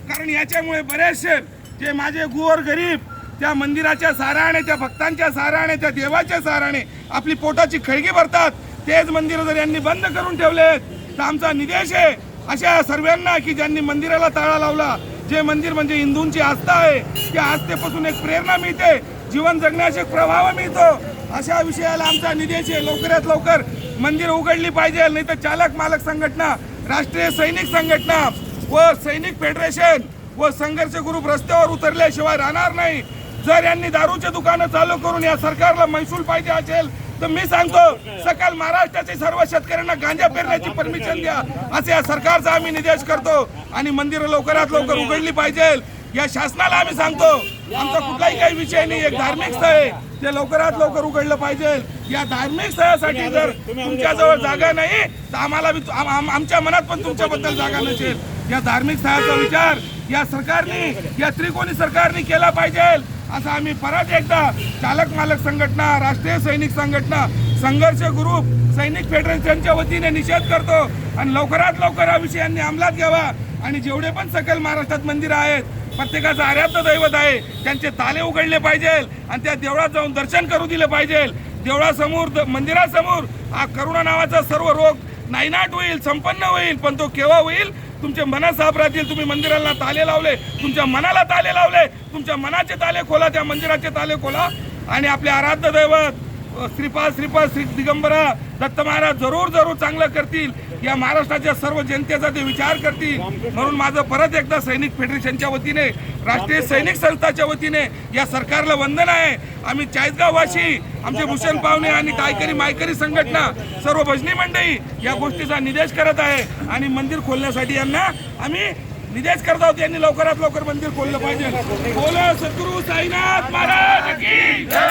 कारण याच्यामुळे बरेचसे जे माझे गोर गरीब त्या मंदिराच्या सहाऱ्याने, त्या भक्तांच्या सहाऱ्याने, त्या देवाच्या सहाऱ्याने आपली पोटाची खळगी भरतात, तेच मंदिर जर यांनी बंद करून ठेवलेत तर आमचा निदेश आहे अशा सर्वांना की ज्यांनी मंदिराला ताळा लावला, जे मंदिर म्हणजे हिंदूंची आस्था आहे, त्या आस्थेपासून एक प्रेरणा मिळते, जीवन जगण्याचा एक प्रभाव मिळतो, अशा विषयाला आमचा निदेश आहे। लवकरात लवकर मंदिर उघडली पाहिजे, नाही तर चालक मालक संघटना, राष्ट्रीय सैनिक संघटना व सैनिक फेडरेशन व संघर्ष ग्रुप रस्त्यावर उतरल्याशिवाय राहणार नाही। जर यांनी दारूचे दुकानं चालू करून या सरकारला महसूल पाहिजे असेल तर मी सांगतो सकल महाराष्ट्राचे सर्व शेतकऱ्यांना गांजा पेरण्याची परमिशन द्या, असे या सरकारचा आम्ही निर्देश करतो। आणि मंदिरं लवकरात लवकर उघडली पाहिजे या शासनाला आम्ही सांगतो। आमचा कुठलाही काही विषय नाही, एक धार्मिक स्थळ आहे, ते लवकरात लवकर उघडलं पाहिजे। या धार्मिक स्थळासाठी जर तुमच्याजवळ जागा नाही तर आम्हाला आमच्या मनात पण तुमच्याबद्दल जागा नसेल। या धार्मिक स्थळाचा विचार या सरकारने, या त्रिकोणी सरकारने केला पाहिजे असं आम्ही परत एकदा चालक मालक संघटना, राष्ट्रीय सैनिक संघटना, संघर्ष ग्रुप, सैनिक फेडरेशनच्या वतीने निषेध करतो। आणि लवकरात लवकर हा विषय यांनी अंमलात घ्यावा आणि जेवढे पण सकल महाराष्ट्रात मंदिर आहेत, प्रत्येकाचं आराध्य दैवत आहे, त्यांचे ताले उघडले पाहिजे आणि त्या देवळात जाऊन दर्शन करू दिले पाहिजे। देवळासमोर, मंदिरासमोर हा करोना नावाचा सर्व रोग नायनाट होईल, संपन्न होईल, पण तो केव्हा होईल? तुमचे मन साफ राहतील। तुम्ही मंदिराला ताले लावले, तुमच्या मनाला ताले लावले, तुमच्या मनाचे ताले खोला, त्या मंदिराचे ताले खोला आणि आपले आराध्य दैवत श्रीपाद श्री दिगंबरा दत्त महाराज जरूर जरूर चांगलं करतील, या महाराष्ट्राच्या सर्व जनतेचा ते विचार करतील। म्हणून माझं परत एकदा सैनिक फेडरेशनच्या वतीने, राष्ट्रीय सैनिक संस्थाच्या वतीने या सरकारला वंदन आहे। आम्ही चाळीसगाववासी, आमचे भूषण पाहुणे आणि टायकरी मायकरी संघटना, सर्व भजनी मंडळी या गोष्टीचा निदेश करत आहे आणि मंदिर खोलण्यासाठी यांना आम्ही निदेश करत आहोत। यांनी लवकरात लवकर मंदिर खोललं पाहिजे। बोलो सद्गुरू साईनाथ महाराज की जय।